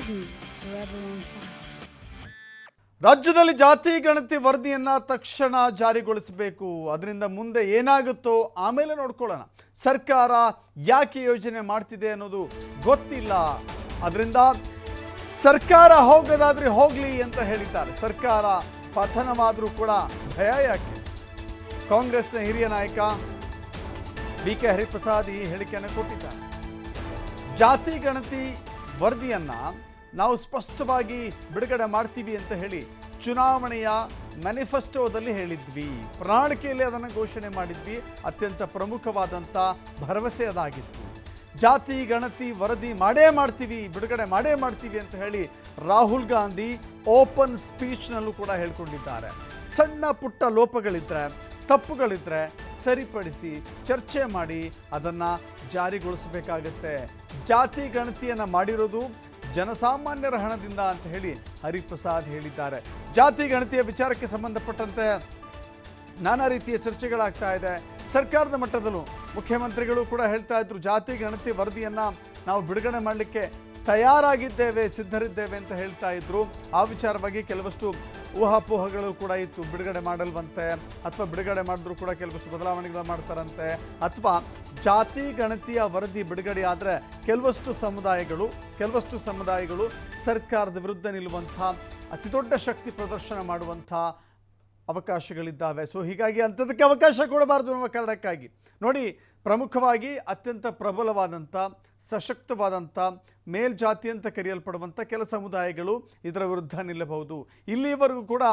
hidden, forever on fire. ರಾಜ್ಯದಲ್ಲಿ ಜಾತಿ ಗಣತಿ ವರದಿಯನ್ನ ತಕ್ಷಣ ಜಾರಿಗೊಳಿಸಬೇಕು. ಅದರಿಂದ ಮುಂದೆ ಏನಾಗುತ್ತೋ ಆಮೇಲೆ ನೋಡ್ಕೊಳ್ಳೋಣ. ಸರ್ಕಾರ ಯಾಕೆ ಯೋಜನೆ ಮಾಡ್ತಿದೆ ಅನ್ನೋದು ಗೊತ್ತಿಲ್ಲ. ಅದರಿಂದ ಸರ್ಕಾರ ಹೋಗೋದಾದ್ರೆ ಹೋಗ್ಲಿ ಅಂತ ಹೇಳಿದ್ದಾರೆ. ಸರ್ಕಾರ ಪತನವಾದರೂ ಕೂಡ ಭಯ ಯಾಕೆ? ಕಾಂಗ್ರೆಸ್ನ ಹಿರಿಯ ನಾಯಕ ಬಿ.ಕೆ. ಹರಿಪ್ರಸಾದ್ ಈ ಹೇಳಿಕೆಯನ್ನು ಕೊಟ್ಟಿದ್ದಾರೆ. ಜಾತಿ ಗಣತಿ ವರದಿಯನ್ನ ನಾವು ಸ್ಪಷ್ಟವಾಗಿ ಬಿಡುಗಡೆ ಮಾಡ್ತೀವಿ ಅಂತ ಹೇಳಿ ಚುನಾವಣೆಯ ಮ್ಯಾನಿಫೆಸ್ಟೋದಲ್ಲಿ ಹೇಳಿದ್ವಿ, ಪ್ರಣಾಳಿಕೆಯಲ್ಲಿ ಅದನ್ನು ಘೋಷಣೆ ಮಾಡಿದ್ವಿ. ಅತ್ಯಂತ ಪ್ರಮುಖವಾದಂಥ ಭರವಸೆ ಅದಾಗಿತ್ತು. ಜಾತಿ ಗಣತಿ ವರದಿ ಮಾಡೇ ಮಾಡ್ತೀವಿ, ಬಿಡುಗಡೆ ಮಾಡೇ ಮಾಡ್ತೀವಿ ಅಂತ ಹೇಳಿ ರಾಹುಲ್ ಗಾಂಧಿ ಓಪನ್ ಸ್ಪೀಚ್ನಲ್ಲೂ ಕೂಡ ಹೇಳ್ಕೊಂಡಿದ್ದಾರೆ. ಸಣ್ಣ ಪುಟ್ಟ ಲೋಪಗಳಿದ್ರೆ, ತಪ್ಪುಗಳಿದ್ರೆ ಸರಿಪಡಿಸಿ ಚರ್ಚೆ ಮಾಡಿ ಅದನ್ನು ಜಾರಿಗೊಳಿಸಬೇಕಾಗತ್ತೆ. ಜಾತಿ ಗಣತಿಯನ್ನು ಮಾಡಿರೋದು ಜನಸಾಮಾನ್ಯರ ಹಣದಿಂದ ಅಂತ ಹೇಳಿ ಹರಿಪ್ರಸಾದ್ ಹೇಳಿದ್ದಾರೆ. ಜಾತಿ ಗಣತಿಯ ವಿಚಾರಕ್ಕೆ ಸಂಬಂಧಪಟ್ಟಂತೆ ನಾನಾ ರೀತಿಯ ಚರ್ಚೆಗಳಾಗ್ತಾ ಇದೆ. ಸರ್ಕಾರದ ಮಟ್ಟದಲ್ಲೂ ಮುಖ್ಯಮಂತ್ರಿಗಳು ಕೂಡ ಹೇಳ್ತಾ ಇದ್ರು, ಜಾತಿ ಗಣತಿ ವರದಿಯನ್ನು ನಾವು ಬಿಡುಗಡೆ ಮಾಡಲಿಕ್ಕೆ ತಯಾರಾಗಿದ್ದೇವೆ, ಸಿದ್ಧರಿದ್ದೇವೆ ಅಂತ ಹೇಳ್ತಾ ಇದ್ರು. ಆ ವಿಚಾರವಾಗಿ ಕೆಲವಷ್ಟು ಊಹಾಪೋಹಗಳು ಕೂಡ ಇತ್ತು. ಬಿಡುಗಡೆ ಮಾಡಲ್ವಂತೆ, ಅಥವಾ ಬಿಡುಗಡೆ ಮಾಡಿದ್ರು ಕೂಡ ಕೆಲವಷ್ಟು ಬದಲಾವಣೆಗಳು ಮಾಡ್ತಾರಂತೆ, ಅಥವಾ ಜಾತಿ ಗಣತಿಯ ವರದಿ ಬಿಡುಗಡೆ ಆದರೆ ಕೆಲವಷ್ಟು ಸಮುದಾಯಗಳು ಸರ್ಕಾರದ ವಿರುದ್ಧ ನಿಲ್ಲುವಂಥ ಅತಿ ದೊಡ್ಡ ಶಕ್ತಿ ಪ್ರದರ್ಶನ ಮಾಡುವಂಥ ಅವಕಾಶಗಳಿದ್ದಾವೆ. ಸೊ ಹೀಗಾಗಿ ಅಂಥದಕ್ಕೆ ಅವಕಾಶ ಕೊಡಬಾರ್ದು ನಮ್ಮ ಕಾರಣಕ್ಕಾಗಿ ನೋಡಿ, ಪ್ರಮುಖವಾಗಿ ಅತ್ಯಂತ ಪ್ರಬಲವಾದಂಥ ಸಶಕ್ತವಾದಂಥ ಮೇಲ್ಜಾತಿ ಅಂತ ಕರೆಯಲ್ಪಡುವಂಥ ಕೆಲ ಸಮುದಾಯಗಳು ಇದರ ವಿರುದ್ಧ ನಿಲ್ಲಬಹುದು. ಇಲ್ಲಿವರೆಗೂ ಕೂಡ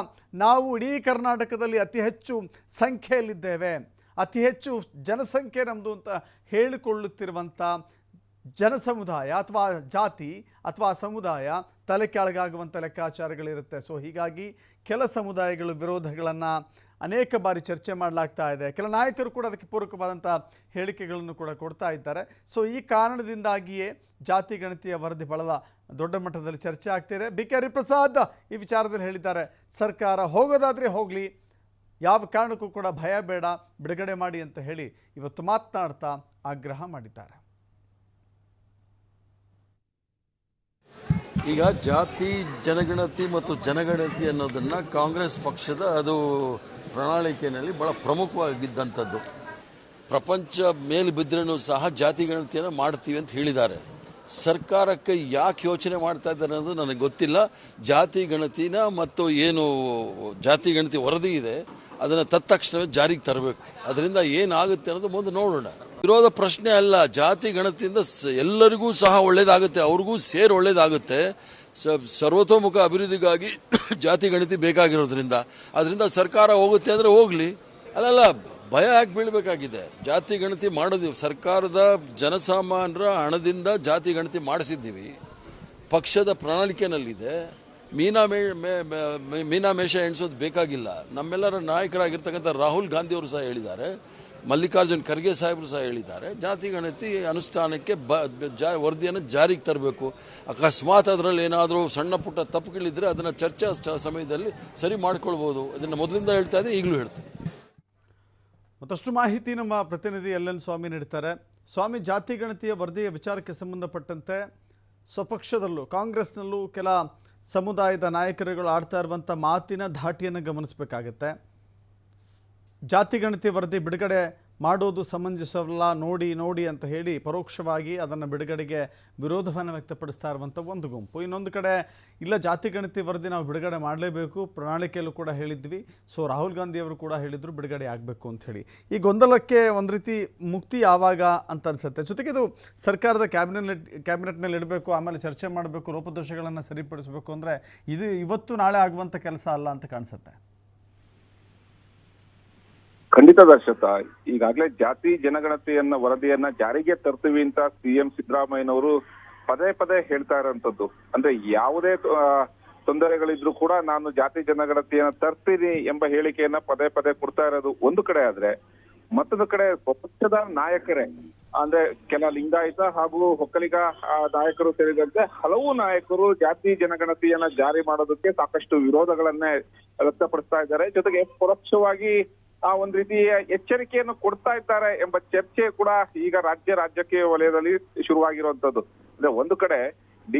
ನಾವು ಇಡೀ ಕರ್ನಾಟಕದಲ್ಲಿ ಅತಿ ಹೆಚ್ಚು ಸಂಖ್ಯೆಯಲ್ಲಿದ್ದೇವೆ, ಅತಿ ಹೆಚ್ಚು ಜನಸಂಖ್ಯೆ ನಮ್ಮದು ಅಂತ ಹೇಳಿಕೊಳ್ಳುತ್ತಿರುವಂಥ ಜನಸಮುದಾಯ ಅಥವಾ ಜಾತಿ ಅಥವಾ ಸಮುದಾಯ ತಲೆ ಕೆಳಗಾಗುವಂಥ ಲೆಕ್ಕಾಚಾರಗಳಿರುತ್ತೆ. ಸೊ ಹೀಗಾಗಿ ಕೆಲ ಸಮುದಾಯಗಳು ವಿರೋಧಗಳನ್ನು ಅನೇಕ ಬಾರಿ ಚರ್ಚೆ ಮಾಡಲಾಗ್ತಾ ಇದೆ. ಕೆಲ ನಾಯಕರು ಕೂಡ ಅದಕ್ಕೆ ಪೂರಕವಾದಂಥ ಹೇಳಿಕೆಗಳನ್ನು ಕೂಡ ಕೊಡ್ತಾ ಇದ್ದಾರೆ. ಸೊ ಈ ಕಾರಣದಿಂದಾಗಿಯೇ ಜಾತಿ ಗಣತಿಯ ವರದಿ ಬಹಳ ದೊಡ್ಡ ಮಟ್ಟದಲ್ಲಿ ಚರ್ಚೆ ಆಗ್ತಿದೆ. ಬಿ.ಕೆ. ಹರಿಪ್ರಸಾದ್ ಈ ವಿಚಾರದಲ್ಲಿ ಹೇಳಿದ್ದಾರೆ, ಸರ್ಕಾರ ಹೋಗೋದಾದರೆ ಹೋಗಲಿ, ಯಾವ ಕಾರಣಕ್ಕೂ ಕೂಡ ಭಯ ಬೇಡ, ಬಿಡುಗಡೆ ಮಾಡಿ ಅಂತ ಹೇಳಿ ಇವತ್ತು ಮಾತನಾಡ್ತಾ ಆಗ್ರಹ ಮಾಡಿದ್ದಾರೆ. ಈಗ ಜಾತಿ ಜನಗಣತಿ ಮತ್ತು ಜನಗಣತಿ ಅನ್ನೋದನ್ನು ಕಾಂಗ್ರೆಸ್ ಪಕ್ಷದ ಅದು ಪ್ರಣಾಳಿಕೆಯಲ್ಲಿ ಬಹಳ ಪ್ರಮುಖವಾಗಿದ್ದಂಥದ್ದು. ಪ್ರಪಂಚ ಮೇಲೆ ಬಿದ್ದರೂ ಸಹ ಜಾತಿ ಗಣತಿಯನ್ನು ಮಾಡ್ತೀವಿ ಅಂತ ಹೇಳಿದ್ದಾರೆ. ಸರ್ಕಾರಕ್ಕೆ ಯಾಕೆ ಯೋಚನೆ ಮಾಡ್ತಾ ಇದ್ದಾರೆ ಅನ್ನೋದು ನನಗೆ ಗೊತ್ತಿಲ್ಲ. ಜಾತಿ ಗಣತಿನ ಮತ್ತು ಏನು ಜಾತಿ ಗಣತಿ ವರದಿ ಇದೆ ಅದನ್ನು ತತ್ಕ್ಷಣವೇ ಜಾರಿಗೆ ತರಬೇಕು. ಅದರಿಂದ ಏನಾಗುತ್ತೆ ಅನ್ನೋದು ಮುಂದೆ ನೋಡೋಣ. ವಿರೋಧ ಪ್ರಶ್ನೆ ಅಲ್ಲ. ಜಾತಿ ಗಣತಿಯಿಂದ ಎಲ್ಲರಿಗೂ ಸಹ ಒಳ್ಳೇದಾಗುತ್ತೆ, ಅವ್ರಿಗೂ ಸೇರಿ ಒಳ್ಳೇದಾಗುತ್ತೆ. ಸರ್ವತೋಮುಖ ಅಭಿವೃದ್ಧಿಗಾಗಿ ಜಾತಿ ಗಣತಿ ಬೇಕಾಗಿರೋದ್ರಿಂದ ಅದರಿಂದ ಸರ್ಕಾರ ಹೋಗುತ್ತೆ ಅಂದರೆ ಹೋಗಲಿ. ಅಲ್ಲಲ್ಲ, ಭಯ ಯಾಕೆ ಬೀಳಬೇಕಾಗಿದೆ? ಜಾತಿ ಗಣತಿ ಮಾಡೋದು ಸರ್ಕಾರದ ಜನಸಾಮಾನ್ಯರ ಹಣದಿಂದ ಜಾತಿ ಗಣತಿ ಮಾಡಿಸಿದ್ದೀವಿ, ಪಕ್ಷದ ಪ್ರಣಾಳಿಕೆನಲ್ಲಿದೆ. ಮೀನಾಮೇಷ ಎಣಿಸೋದು ಬೇಕಾಗಿಲ್ಲ. ನಮ್ಮೆಲ್ಲರ ನಾಯಕರಾಗಿರ್ತಕ್ಕಂಥ ರಾಹುಲ್ ಗಾಂಧಿ ಅವರು ಸಹ ಹೇಳಿದ್ದಾರೆ, ಮಲ್ಲಿಕಾರ್ಜುನ್ ಖರ್ಗೆ ಸಾಹೇಬರು ಸಹ ಹೇಳಿದ್ದಾರೆ, ಜಾತಿ ಗಣತಿ ಅನುಷ್ಠಾನಕ್ಕೆ ವರದಿಯನ್ನು ಜಾರಿಗೆ ತರಬೇಕು. ಅಕಸ್ಮಾತ್ ಅದರಲ್ಲಿ ಏನಾದರೂ ಸಣ್ಣ ಪುಟ್ಟ ತಪ್ಪುಗಳಿದ್ರೆ ಅದನ್ನು ಚರ್ಚಾ ಸಮಯದಲ್ಲಿ ಸರಿ ಮಾಡ್ಕೊಳ್ಬೋದು. ಅದನ್ನು ಮೊದಲಿಂದ ಹೇಳ್ತಾ ಇದ್ರೆ ಈಗಲೂ ಹೇಳ್ತೀನಿ. ಮತ್ತಷ್ಟು ಮಾಹಿತಿ ನಮ್ಮ ಪ್ರತಿನಿಧಿ ಎಲ್.ಎನ್. ಸ್ವಾಮಿ ನೀಡ್ತಾರೆ. ಸ್ವಾಮಿ, ಜಾತಿ ಗಣತಿಯ ವರದಿಯ ವಿಚಾರಕ್ಕೆ ಸಂಬಂಧಪಟ್ಟಂತೆ ಸ್ವಪಕ್ಷದಲ್ಲೂ ಕಾಂಗ್ರೆಸ್ನಲ್ಲೂ ಕೆಲ ಸಮುದಾಯದ ನಾಯಕರುಗಳು ಆಡ್ತಾ ಇರುವಂಥ ಮಾತಿನ ಧಾಟಿಯನ್ನು ಗಮನಿಸಬೇಕಾಗತ್ತೆ. ಜಾತಿ ಗಣತಿ ವರದಿ ಬಿಡುಗಡೆ ಮಾಡೋದು ಸಮಂಜಸವಲ್ಲ, ನೋಡಿ ಅಂತ ಹೇಳಿ ಪರೋಕ್ಷವಾಗಿ ಅದನ್ನು ಬಿಡುಗಡೆಗೆ ವಿರೋಧವನ್ನು ವ್ಯಕ್ತಪಡಿಸ್ತಾ ಇರುವಂಥ ಒಂದು ಗುಂಪು. ಇನ್ನೊಂದು ಕಡೆ ಇಲ್ಲ, ಜಾತಿ ಗಣತಿ ವರದಿ ನಾವು ಬಿಡುಗಡೆ ಮಾಡಲೇಬೇಕು, ಪ್ರಣಾಳಿಕೆಯಲ್ಲೂ ಕೂಡ ಹೇಳಿದ್ವಿ. ಸೊ ರಾಹುಲ್ ಗಾಂಧಿಯವರು ಕೂಡ ಹೇಳಿದರು ಬಿಡುಗಡೆ ಆಗಬೇಕು ಅಂತ ಹೇಳಿ. ಈ ಗೊಂದಲಕ್ಕೆ ಒಂದು ರೀತಿ ಮುಕ್ತಿ ಯಾವಾಗ ಅಂತ ಅನಿಸುತ್ತೆ. ಜೊತೆಗೆ ಇದು ಸರ್ಕಾರದ ಕ್ಯಾಬಿನೆಟ್ನಲ್ಲಿ ಇಡಬೇಕು, ಆಮೇಲೆ ಚರ್ಚೆ ಮಾಡಬೇಕು, ಲೋಪದೋಷಗಳನ್ನು ಸರಿಪಡಿಸಬೇಕು ಅಂದರೆ ಇದು ಇವತ್ತು ನಾಳೆ ಆಗುವಂಥ ಕೆಲಸ ಅಲ್ಲ ಅಂತ ಕಾಣಿಸುತ್ತೆ. ಖಂಡಿತ ದರ್ಶಕ, ಈಗಾಗಲೇ ಜಾತಿ ಜನಗಣತಿಯನ್ನ ವರದಿಯನ್ನ ಜಾರಿಗೆ ತರ್ತೀವಿ ಅಂತ ಸಿಎಂ ಸಿದ್ದರಾಮಯ್ಯನವರು ಪದೇ ಹೇಳ್ತಾ ಇರೋಂಥದ್ದು. ಅಂದ್ರೆ ಯಾವುದೇ ತೊಂದರೆಗಳಿದ್ರು ಕೂಡ ನಾನು ಜಾತಿ ಜನಗಣತಿಯನ್ನ ತರ್ತೀನಿ ಎಂಬ ಹೇಳಿಕೆಯನ್ನ ಪದೇ ಕೊಡ್ತಾ ಇರೋದು ಒಂದು ಕಡೆ ಆದ್ರೆ, ಮತ್ತೊಂದು ಕಡೆ ಪಕ್ಷದ ನಾಯಕರೇ ಅಂದ್ರೆ ಕೆಲ ಲಿಂಗಾಯತ ಹಾಗೂ ಒಕ್ಕಲಿಗ ನಾಯಕರು ಸೇರಿದಂತೆ ಹಲವು ನಾಯಕರು ಜಾತಿ ಜನಗಣತಿಯನ್ನ ಜಾರಿ ಮಾಡೋದಕ್ಕೆ ಸಾಕಷ್ಟು ವಿರೋಧಗಳನ್ನೇ ವ್ಯಕ್ತಪಡಿಸ್ತಾ ಇದ್ದಾರೆ. ಜೊತೆಗೆ ಪರೋಕ್ಷವಾಗಿ ಒಂದ್ ರೀತಿಯ ಎಚ್ಚರಿಕೆಯನ್ನು ಕೊಡ್ತಾ ಇದ್ದಾರೆ ಎಂಬ ಚರ್ಚೆ ಕೂಡ ಈಗ ರಾಜಕೀಯ ವಲಯದಲ್ಲಿ ಶುರುವಾಗಿರುವಂತದ್ದು. ಅಂದ್ರೆ ಒಂದು ಕಡೆ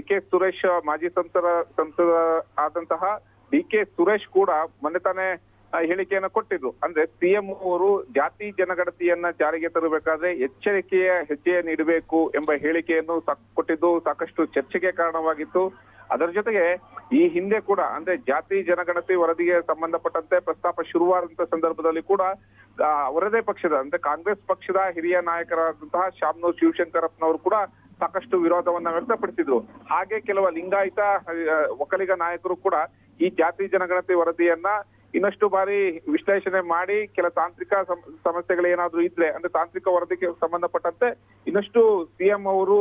ಕೆ ಸುರೇಶ್ ಮಾಜಿ ಸಂಸದ ಆದಂತಹ ಕೆ ಸುರೇಶ್ ಕೂಡ ಮೊನ್ನೆ ತಾನೇ ಹೇಳಿಕೆಯನ್ನ ಕೊಟ್ಟಿದ್ರು. ಅಂದ್ರೆ ಸಿಎಂ ಅವರು ಜಾತಿ ಜನಗಣತಿಯನ್ನ ಜಾರಿಗೆ ತರಬೇಕಾದ್ರೆ ಎಚ್ಚರಿಕೆಯ ಹೆಜ್ಜೆ ನೀಡಬೇಕು ಎಂಬ ಹೇಳಿಕೆಯನ್ನು ಕೊಟ್ಟಿದ್ದು ಸಾಕಷ್ಟು ಚರ್ಚೆಗೆ ಕಾರಣವಾಗಿತ್ತು. ಅದರ ಜೊತೆಗೆ ಈ ಹಿಂದೆ ಕೂಡ ಅಂದ್ರೆ ಜಾತಿ ಜನಗಣತಿ ವರದಿಗೆ ಸಂಬಂಧಪಟ್ಟಂತೆ ಪ್ರಸ್ತಾಪ ಶುರುವಾದಂತ ಸಂದರ್ಭದಲ್ಲಿ ಕೂಡ ಅವರದೇ ಪಕ್ಷದ ಅಂದ್ರೆ ಕಾಂಗ್ರೆಸ್ ಪಕ್ಷದ ಹಿರಿಯ ನಾಯಕರಾದಂತಹ ಶಾಮನೂರ್ ಶಿವಶಂಕರಪ್ಪನವರು ಕೂಡ ಸಾಕಷ್ಟು ವಿರೋಧವನ್ನ ವ್ಯಕ್ತಪಡಿಸಿದ್ರು. ಹಾಗೆ ಕೆಲವು ಲಿಂಗಾಯತ ಒಕ್ಕಲಿಗ ನಾಯಕರು ಕೂಡ ಈ ಜಾತಿ ಜನಗಣತಿ ವರದಿಯನ್ನ ಇನ್ನಷ್ಟು ಬಾರಿ ವಿಶ್ಲೇಷಣೆ ಮಾಡಿ ಕೆಲ ತಾಂತ್ರಿಕ ಸಮಸ್ಯೆಗಳೇನಾದ್ರೂ ಇದ್ರೆ ಅಂದ್ರೆ ತಾಂತ್ರಿಕ ವರದಿಗೆ ಸಂಬಂಧಪಟ್ಟಂತೆ ಇನ್ನಷ್ಟು ಸಿಎಂ ಅವರು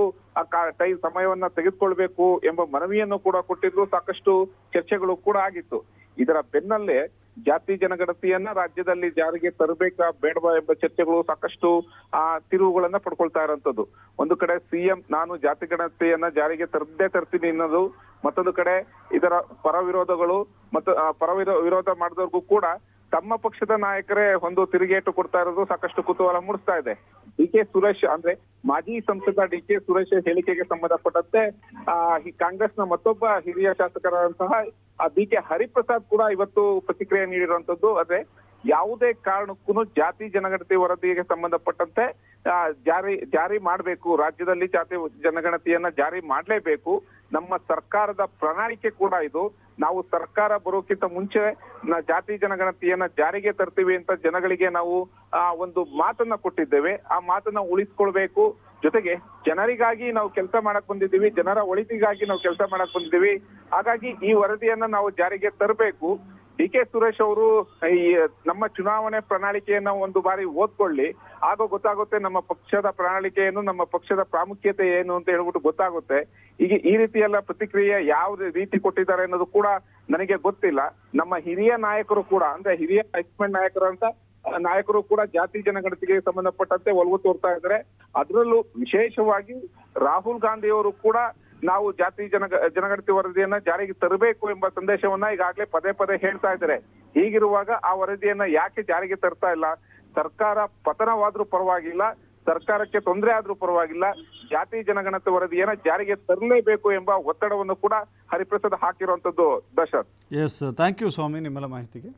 ಸಮಯವನ್ನ ತೆಗೆದುಕೊಳ್ಬೇಕು ಎಂಬ ಮನವಿಯನ್ನು ಕೂಡ ಕೊಟ್ಟಿದ್ರು. ಸಾಕಷ್ಟು ಚರ್ಚೆಗಳು ಕೂಡ ಆಗಿತ್ತು. ಇದರ ಬೆನ್ನಲ್ಲೇ ಜಾತಿ ಜನಗಣತಿಯನ್ನ ರಾಜ್ಯದಲ್ಲಿ ಜಾರಿಗೆ ತರಬೇಕಾ ಬೇಡವಾ ಎಂಬ ಚರ್ಚೆಗಳು ಸಾಕಷ್ಟು ತಿರುವುಗಳನ್ನ ಪಡ್ಕೊಳ್ತಾ ಇರುವಂತದ್ದು. ಒಂದು ಕಡೆ ಸಿಎಂ ನಾನು ಜಾತಿ ಗಣತಿಯನ್ನ ಜಾರಿಗೆ ತರ್ತೀನಿ ಅನ್ನೋದು, ಮತ್ತೊಂದು ಕಡೆ ಇದರ ಪರ ವಿರೋಧಗಳು ಮತ್ತು ವಿರೋಧ ಮಾಡಿದವ್ರಿಗೂ ಕೂಡ ತಮ್ಮ ಪಕ್ಷದ ನಾಯಕರೇ ಒಂದು ತಿರುಗೇಟು ಕೊಡ್ತಾ ಇರೋದು ಸಾಕಷ್ಟು ಕುತೂಹಲ ಮೂಡಿಸ್ತಾ ಇದೆ. ಕೆ ಸುರೇಶ್ ಅಂದ್ರೆ ಮಾಜಿ ಸಂಸದ ಕೆ ಸುರೇಶ್ ಹೇಳಿಕೆಗೆ ಸಂಬಂಧಪಟ್ಟಂತೆ ಕಾಂಗ್ರೆಸ್ನ ಮತ್ತೊಬ್ಬ ಹಿರಿಯ ಶಾಸಕರಾದಂತಹ ಕೆ ಹರಿಪ್ರಸಾದ್ ಕೂಡ ಇವತ್ತು ಪ್ರತಿಕ್ರಿಯೆ ನೀಡಿರುವಂತದ್ದು. ಅದೇ ಯಾವುದೇ ಕಾರಣಕ್ಕೂ ಜಾತಿ ಜನಗಣತಿ ವರದಿಗೆ ಸಂಬಂಧಪಟ್ಟಂತೆ ಜಾರಿ ಮಾಡಬೇಕು, ರಾಜ್ಯದಲ್ಲಿ ಜಾತಿ ಜನಗಣತಿಯನ್ನ ಜಾರಿ ಮಾಡಲೇಬೇಕು. ನಮ್ಮ ಸರ್ಕಾರದ ಪ್ರಣಾಳಿಕೆ ಕೂಡ ಇದು. ನಾವು ಸರ್ಕಾರ ಬರೋಕ್ಕಿಂತ ಮುಂಚೆ ಜಾತಿ ಜನಗಣತಿಯನ್ನ ಜಾರಿಗೆ ತರ್ತೀವಿ ಅಂತ ಜನಗಳಿಗೆ ನಾವು ಒಂದು ಮಾತನ್ನ ಕೊಟ್ಟಿದ್ದೇವೆ. ಆ ಮಾತನ್ನ ಉಳಿಸ್ಕೊಳ್ಬೇಕು. ಜೊತೆಗೆ ಜನರಿಗಾಗಿ ನಾವು ಕೆಲಸ ಮಾಡಕ್ ಬಂದಿದ್ದೀವಿ, ಜನರ ಒಳಿತಿಗಾಗಿ ನಾವು ಕೆಲಸ ಮಾಡಕ್ ಬಂದಿದ್ದೀವಿ. ಹಾಗಾಗಿ ಈ ವರದಿಯನ್ನ ನಾವು ಜಾರಿಗೆ ತರಬೇಕು. ಕೆ ಸುರೇಶ್ ಅವರು ಈ ನಮ್ಮ ಚುನಾವಣೆ ಪ್ರಣಾಳಿಕೆಯನ್ನ ಒಂದು ಬಾರಿ ಓದ್ಕೊಳ್ಳಿ, ಆಗ ಗೊತ್ತಾಗುತ್ತೆ ನಮ್ಮ ಪಕ್ಷದ ಪ್ರಣಾಳಿಕೆ ಏನು, ನಮ್ಮ ಪಕ್ಷದ ಪ್ರಾಮುಖ್ಯತೆ ಏನು ಅಂತ ಹೇಳ್ಬಿಟ್ಟು ಗೊತ್ತಾಗುತ್ತೆ. ಈಗ ಈ ರೀತಿಯೆಲ್ಲ ಪ್ರತಿಕ್ರಿಯೆ ಯಾವ ರೀತಿ ಕೊಟ್ಟಿದ್ದಾರೆ ಅನ್ನೋದು ಕೂಡ ನನಗೆ ಗೊತ್ತಿಲ್ಲ. ನಮ್ಮ ಹಿರಿಯ ನಾಯಕರು ಕೂಡ ಅಂದ್ರೆ ಹಿರಿಯ ಹೈಕಮಾಂಡ್ ನಾಯಕರು ಕೂಡ ಜಾತಿ ಜನಗಣತಿಗೆ ಸಂಬಂಧಪಟ್ಟಂತೆ ಒಲವು ತೋರ್ತಾ ಇದ್ದಾರೆ. ಅದರಲ್ಲೂ ವಿಶೇಷವಾಗಿ ರಾಹುಲ್ ಗಾಂಧಿ ಅವರು ಕೂಡ ನಾವು ಜಾತಿ ಜನಗಣತಿ ವರದಿಯನ್ನ ಜಾರಿಗೆ ತರಬೇಕು ಎಂಬ ಸಂದೇಶವನ್ನ ಈಗಾಗಲೇ ಪದೇ ಹೇಳ್ತಾ ಇದ್ದಾರೆ. ಹೀಗಿರುವಾಗ ಆ ವರದಿಯನ್ನ ಯಾಕೆ ಜಾರಿಗೆ ತರ್ತಾ ಇಲ್ಲ? ಸರ್ಕಾರ ಪತನವಾದ್ರೂ ಪರವಾಗಿಲ್ಲ, ಸರ್ಕಾರಕ್ಕೆ ತೊಂದರೆ ಆದ್ರೂ ಪರವಾಗಿಲ್ಲ, ಜಾತಿ ಜನಗಣತಿ ವರದಿಯನ್ನ ಜಾರಿಗೆ ತರಲೇಬೇಕು ಎಂಬ ಒತ್ತಡವನ್ನು ಕೂಡ ಹರಿಪ್ರಸಾದ್ ಹಾಕಿರುವಂತದ್ದು. ದಶರಥ್. ಎಸ್, ಥ್ಯಾಂಕ್ ಯು ಸ್ವಾಮಿ ನಿಮ್ಮೆಲ್ಲ ಮಾಹಿತಿಗೆ.